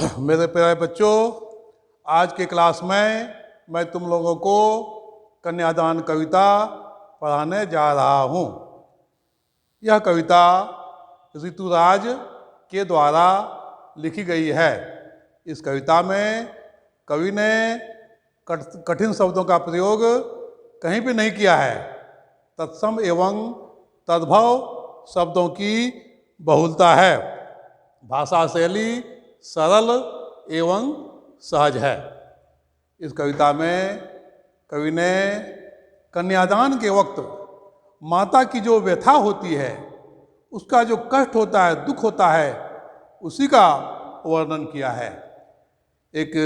मेरे प्यारे बच्चों, आज के क्लास में मैं तुम लोगों को कन्यादान कविता पढ़ाने जा रहा हूँ। यह कविता ऋतुराज के द्वारा लिखी गई है। इस कविता में कवि ने कठिन शब्दों का प्रयोग कहीं भी नहीं किया है। तत्सम एवं तद्भव शब्दों की बहुलता है। भाषा शैली सरल एवं सहज है। इस कविता में कवि ने कन्यादान के वक्त माता की जो व्यथा होती है, उसका जो कष्ट होता है, दुख होता है, उसी का वर्णन किया है। एक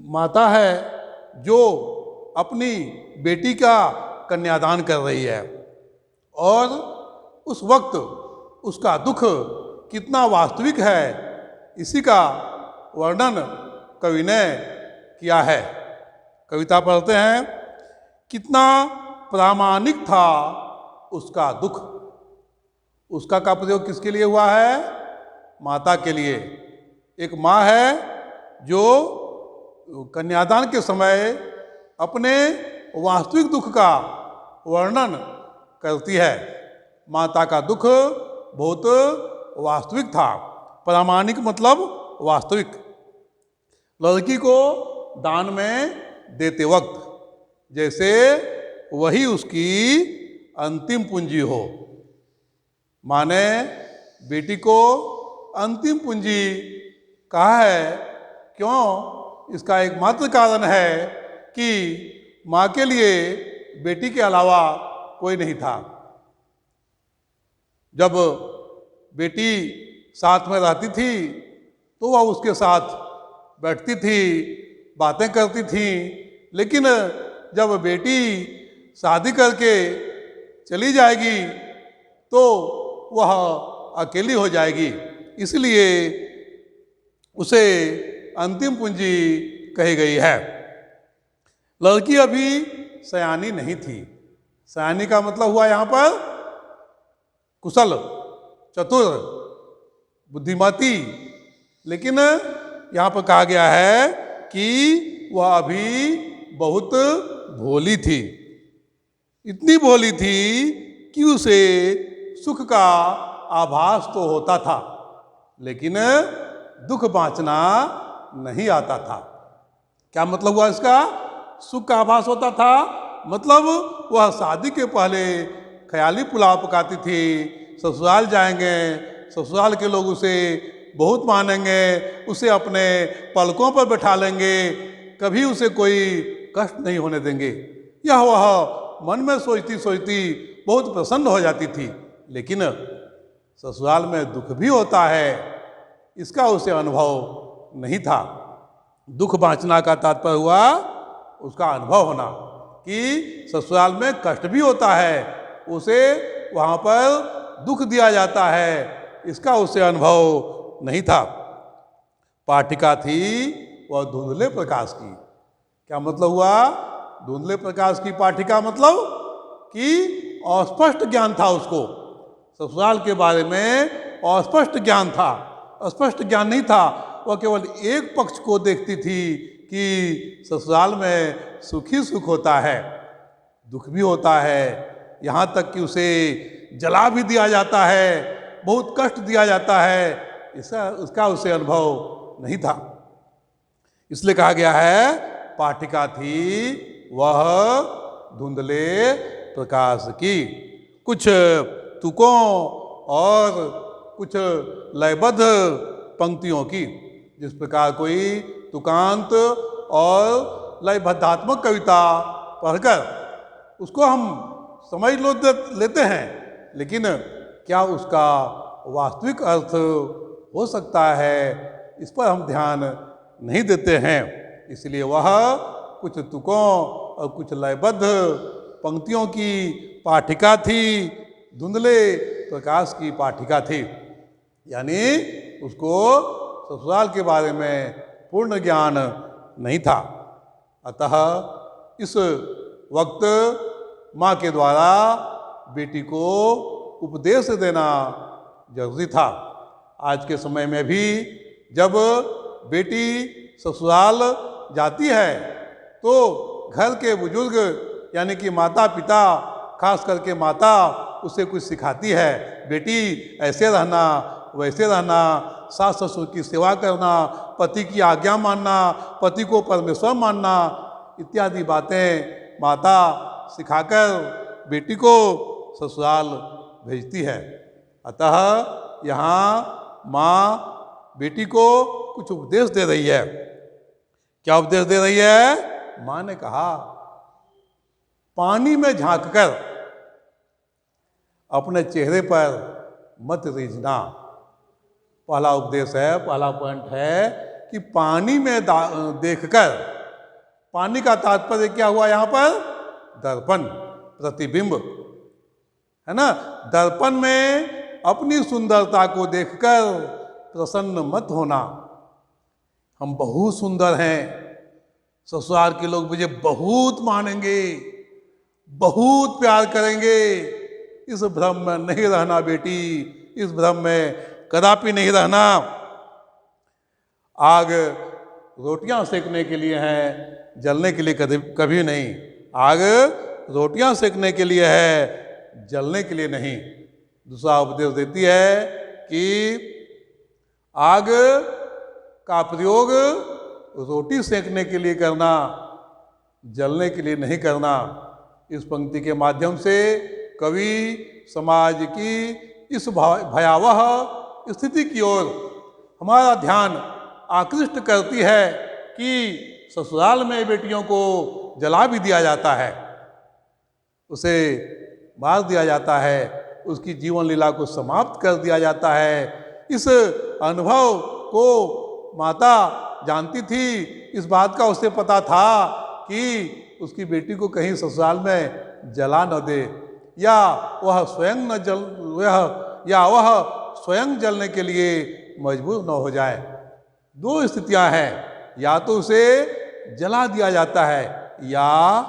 माता है जो अपनी बेटी का कन्यादान कर रही है और उस वक्त उसका दुख कितना वास्तविक है, इसी का वर्णन कवि ने किया है। कविता पढ़ते हैं। कितना प्रामाणिक था उसका दुख। उसका का प्रयोग किसके लिए हुआ है? माता के लिए। एक माँ है जो कन्यादान के समय अपने वास्तविक दुख का वर्णन करती है। माता का दुख बहुत वास्तविक था। प्रामाणिक मतलब वास्तविक। लड़की को दान में देते वक्त जैसे वही उसकी अंतिम पूंजी हो। माने बेटी को अंतिम पूंजी कहा है। क्यों? इसका एकमात्र कारण है कि माँ के लिए बेटी के अलावा कोई नहीं था। जब बेटी साथ में रहती थी तो वह उसके साथ बैठती थी, बातें करती थी। लेकिन जब बेटी शादी करके चली जाएगी तो वह अकेली हो जाएगी। इसलिए उसे अंतिम पूंजी कही गई है। लड़की अभी सयानी नहीं थी। सयानी का मतलब हुआ यहाँ पर कुशल, चतुर, बुद्धिमती। लेकिन यहाँ पर कहा गया है कि वह अभी बहुत भोली थी। इतनी भोली थी कि उसे सुख का आभास तो होता था, लेकिन दुख बाँचना नहीं आता था। क्या मतलब हुआ इसका? सुख का आभास होता था मतलब वह शादी के पहले ख्याली पुलाव पकाती थी। ससुराल जाएंगे, ससुराल के लोग उसे बहुत मानेंगे, उसे अपने पलकों पर बैठा लेंगे, कभी उसे कोई कष्ट नहीं होने देंगे। यह वह मन में सोचती सोचती बहुत प्रसन्न हो जाती थी। लेकिन ससुराल में दुख भी होता है, इसका उसे अनुभव नहीं था। दुख बाँचना का तात्पर्य हुआ उसका अनुभव होना कि ससुराल में कष्ट भी होता है, उसे वहाँ पर दुख दिया जाता है, इसका उसे अनुभव नहीं था। पाठिका थी वह धुंधले प्रकाश की। क्या मतलब हुआ? धुंधले प्रकाश की पाठिका मतलब कि अस्पष्ट ज्ञान था उसको। ससुराल के बारे में अस्पष्ट ज्ञान था। स्पष्ट ज्ञान नहीं था। वह केवल एक पक्ष को देखती थी कि ससुराल में सुख ही सुख होता है, दुख भी होता है। यहाँ तक कि उसे जला भी दिया जाता है, बहुत कष्ट दिया जाता है, उसका उसे अनुभव नहीं था। इसलिए कहा गया है पाठिका थी वह धुंधले प्रकाश की। कुछ तुकों और कुछ लयबद्ध पंक्तियों की। जिस प्रकार कोई तुकांत और लयबद्धात्मक कविता पढ़कर उसको हम समझ लेते हैं, लेकिन क्या उसका वास्तविक अर्थ हो सकता है, इस पर हम ध्यान नहीं देते हैं। इसलिए वह कुछ तुकों और कुछ लयबद्ध पंक्तियों की पाठिका थी, धुंधले प्रकाश की पाठिका थी। यानी उसको ससुराल के बारे में पूर्ण ज्ञान नहीं था। अतः इस वक्त माँ के द्वारा बेटी को उपदेश देना जरूरी था। आज के समय में भी जब बेटी ससुराल जाती है तो घर के बुजुर्ग यानी कि माता पिता, खास करके माता उसे कुछ सिखाती है, बेटी ऐसे रहना, वैसे रहना, सास ससुर की सेवा करना, पति की आज्ञा मानना, पति को परमेश्वर मानना, इत्यादि बातें माता सिखाकर बेटी को ससुराल भेजती है। अतः यहाँ माँ बेटी को कुछ उपदेश दे रही है। क्या उपदेश दे रही है? माँ ने कहा, पानी में झांककर अपने चेहरे पर मत रीझना। पहला उपदेश है, पहला पॉइंट है कि पानी में देखकर, पानी का तात्पर्य क्या हुआ यहाँ पर? दर्पण, प्रतिबिंब, है ना। दर्पण में अपनी सुंदरता को देखकर प्रसन्न मत होना। हम बहुत सुंदर हैं, ससुराल के लोग मुझे बहुत मानेंगे, बहुत प्यार करेंगे, इस भ्रम में नहीं रहना बेटी, इस भ्रम में कदापि नहीं रहना। आग रोटियां सेकने के लिए है, जलने के लिए कभी नहीं। आग रोटियां सेकने के लिए है, जलने के लिए नहीं। दूसरा उपदेश देती है कि आग का प्रयोग रोटी सेकने के लिए करना, जलने के लिए नहीं करना। इस पंक्ति के माध्यम से कवि समाज की इस भयावह स्थिति की ओर हमारा ध्यान आकृष्ट करती है कि ससुराल में बेटियों को जला भी दिया जाता है, उसे मार दिया जाता है, उसकी जीवन लीला को समाप्त कर दिया जाता है। इस अनुभव को माता जानती थी, इस बात का उसे पता था कि उसकी बेटी को कहीं ससुराल में जला न दे, या वह स्वयं जलने के लिए मजबूर न हो जाए। दो स्थितियां हैं, या तो उसे जला दिया जाता है या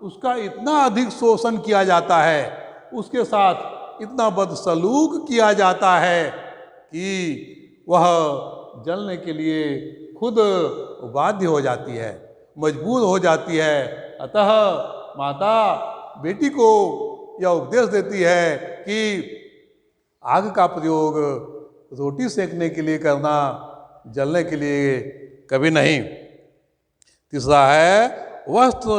उसका इतना अधिक शोषण किया जाता है, उसके साथ इतना बदसलूक किया जाता है कि वह जलने के लिए खुद बाध्य हो जाती है, मजबूर हो जाती है। अतः माता बेटी को यह उपदेश देती है कि आग का प्रयोग रोटी सेकने के लिए करना, जलने के लिए कभी नहीं। तीसरा है, वस्त्र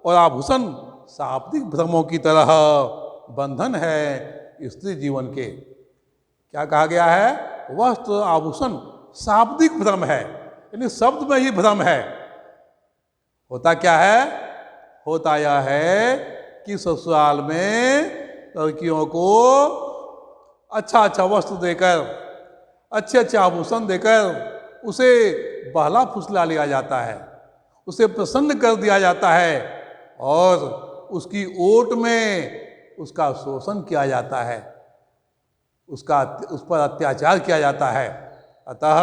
और आभूषण शाब्दिक भ्रमों की तरह बंधन है स्त्री जीवन के। क्या कहा गया है? वस्त्र आभूषण शाब्दिक भ्रम है, यानी शब्द में ही भ्रम है। होता क्या है? होता यह है कि ससुराल में लड़कियों को अच्छा अच्छा वस्त्र देकर, अच्छे अच्छे आभूषण देकर उसे बहला फुसला लिया जाता है, उसे प्रसन्न कर दिया जाता है और उसकी ओट में उसका शोषण किया जाता है, उस पर अत्याचार किया जाता है। अतः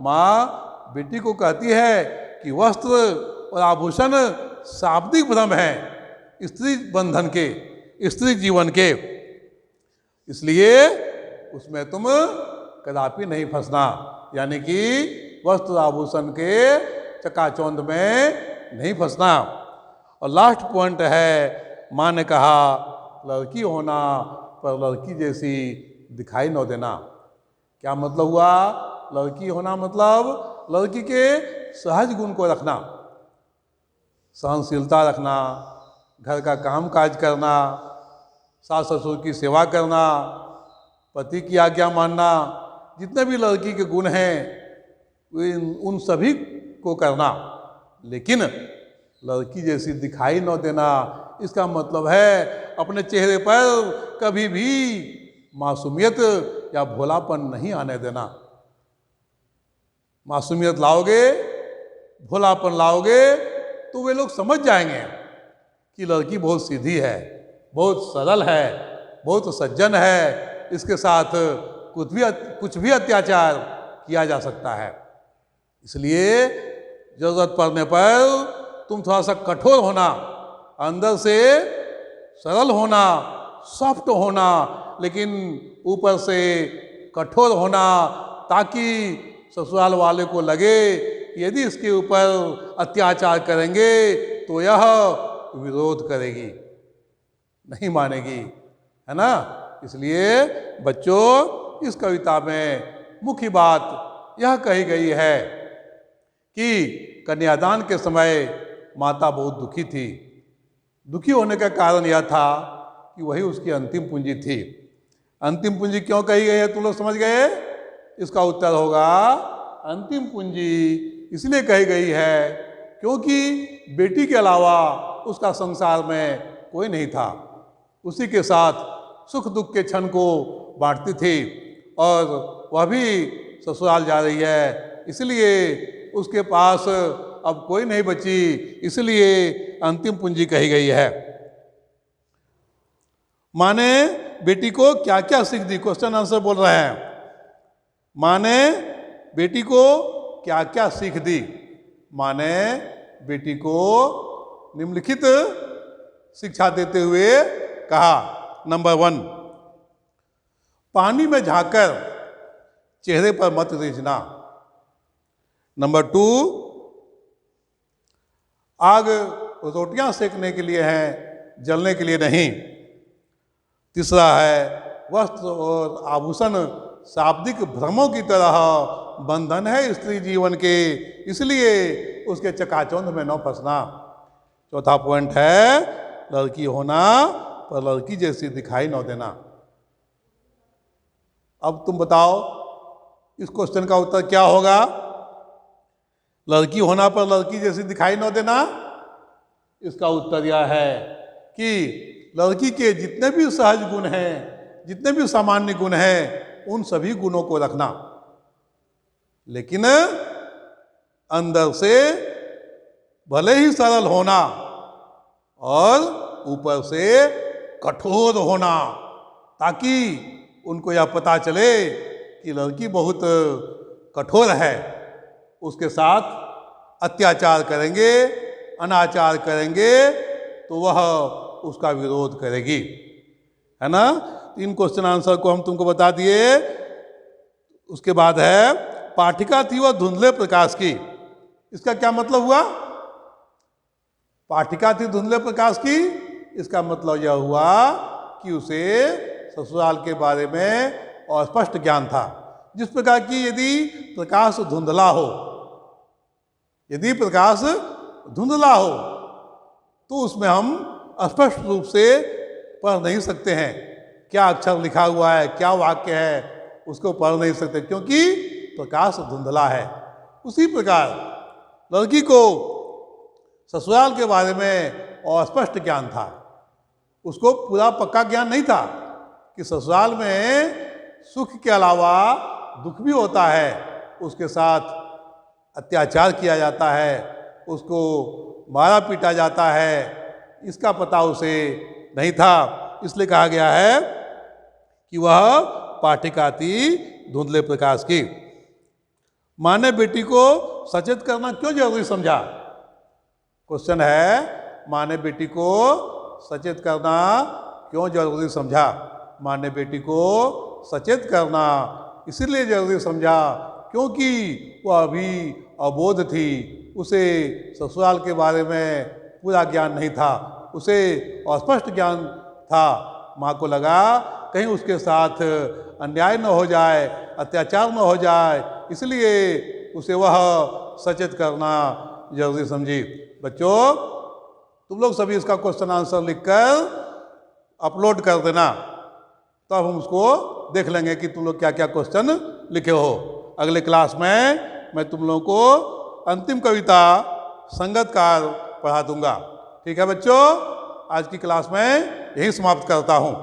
माँ बेटी को कहती है कि वस्त्र और आभूषण शाब्दिक भ्रम है स्त्री बंधन के, स्त्री जीवन के, इसलिए उसमें तुम कदापि नहीं फंसना, यानी कि वस्त्र आभूषण के चकाचौंध में नहीं फंसना। और लास्ट पॉइंट है, माँ ने कहा लड़की होना पर लड़की जैसी दिखाई न देना। क्या मतलब हुआ? लड़की होना मतलब लड़की के सहज गुण को रखना, सहनशीलता रखना, घर का काम काज करना, सास ससुर की सेवा करना, पति की आज्ञा मानना, जितने भी लड़की के गुण हैं उन सभी को करना। लेकिन लड़की जैसी दिखाई न देना, इसका मतलब है अपने चेहरे पर कभी भी मासूमियत या भोलापन नहीं आने देना। मासूमियत लाओगे, भोलापन लाओगे तो वे लोग समझ जाएंगे कि लड़की बहुत सीधी है, बहुत सरल है, बहुत सज्जन है, इसके साथ कुछ भी अत्याचार किया जा सकता है। इसलिए जरूरत पड़ने पर तुम थोड़ा सा कठोर होना, अंदर से सरल होना, सॉफ्ट होना, लेकिन ऊपर से कठोर होना, ताकि ससुराल वाले को लगे कि यदि इसके ऊपर अत्याचार करेंगे तो यह विरोध करेगी, नहीं मानेगी, है ना। इसलिए बच्चों, इस कविता में मुख्य बात यह कही गई है कि कन्यादान के समय माता बहुत दुखी थी। दुखी होने का कारण यह था कि वही उसकी अंतिम पूंजी थी। अंतिम पूंजी क्यों कही गई है, तुम लोग समझ गए? इसका उत्तर होगा अंतिम पूंजी इसलिए कही गई है क्योंकि बेटी के अलावा उसका संसार में कोई नहीं था। उसी के साथ सुख दुख के क्षण को बांटती थी और वह भी ससुराल जा रही है, इसलिए उसके पास अब कोई नहीं बची, इसलिए अंतिम पूंजी कही गई है। माँ ने बेटी को क्या क्या सीख दी? क्वेश्चन आंसर बोल रहे हैं। माँ ने बेटी को क्या क्या सीख दी? माँ ने बेटी को निम्नलिखित शिक्षा देते हुए कहा। नंबर 1, पानी में झांककर चेहरे पर मत रीझना। नंबर 2, आग रोटियां सेकने के लिए है, जलने के लिए नहीं। तीसरा है, वस्त्र और आभूषण शाब्दिक भ्रमों की तरह बंधन है स्त्री जीवन के, इसलिए उसके चकाचौंध में न फंसना। चौथा पॉइंट है, लड़की होना पर लड़की जैसी दिखाई न देना। अब तुम बताओ इस क्वेश्चन का उत्तर क्या होगा? लड़की होना पर लड़की जैसी दिखाई न देना। इसका उत्तर यह है कि लड़की के जितने भी सहज गुण हैं, जितने भी सामान्य गुण हैं, उन सभी गुणों को रखना, लेकिन अंदर से भले ही सरल होना और ऊपर से कठोर होना, ताकि उनको यह पता चले कि लड़की बहुत कठोर है, उसके साथ अत्याचार करेंगे, अनाचार करेंगे तो वह उसका विरोध करेगी, है ना। 3 क्वेश्चन आंसर को हम तुमको बता दिए। उसके बाद है, पाठिका थी वह धुंधले प्रकाश की। इसका क्या मतलब हुआ? पाठिका थी धुंधले प्रकाश की, इसका मतलब यह हुआ कि उसे ससुराल के बारे में अस्पष्ट ज्ञान था। जिस प्रकार की यदि प्रकाश धुंधला हो, यदि प्रकाश धुंधला हो तो उसमें हम स्पष्ट रूप से पढ़ नहीं सकते हैं, क्या अक्षर लिखा हुआ है, क्या वाक्य है, उसको पढ़ नहीं सकते क्योंकि प्रकाश धुंधला है। उसी प्रकार लड़की को ससुराल के बारे में अस्पष्ट ज्ञान था, उसको पूरा पक्का ज्ञान नहीं था कि ससुराल में सुख के अलावा दुख भी होता है, उसके साथ अत्याचार किया जाता है, उसको मारा पीटा जाता है, इसका पता उसे नहीं था। इसलिए कहा गया है कि वह पाठिका थी धुंधले प्रकाश की। माँ ने बेटी को सचेत करना क्यों जरूरी समझा? क्वेश्चन है, माँ ने बेटी को सचेत करना क्यों जरूरी समझा? माँ ने बेटी को सचेत करना इसलिए जरूरी समझा क्योंकि वह अभी अबोध थी, उसे ससुराल के बारे में पूरा ज्ञान नहीं था, उसे अस्पष्ट ज्ञान था। माँ को लगा कहीं उसके साथ अन्याय न हो जाए, अत्याचार न हो जाए, इसलिए उसे वह सचेत करना जरूरी समझी। बच्चों, तुम लोग सभी इसका क्वेश्चन आंसर लिखकर अपलोड कर देना, तब हम उसको देख लेंगे कि तुम लोग क्या क्या क्वेश्चन लिखे हो। अगले क्लास में मैं तुम लोगों को अंतिम कविता संगतकार पढ़ा दूंगा। ठीक है बच्चों, आज की क्लास में यही समाप्त करता हूँ।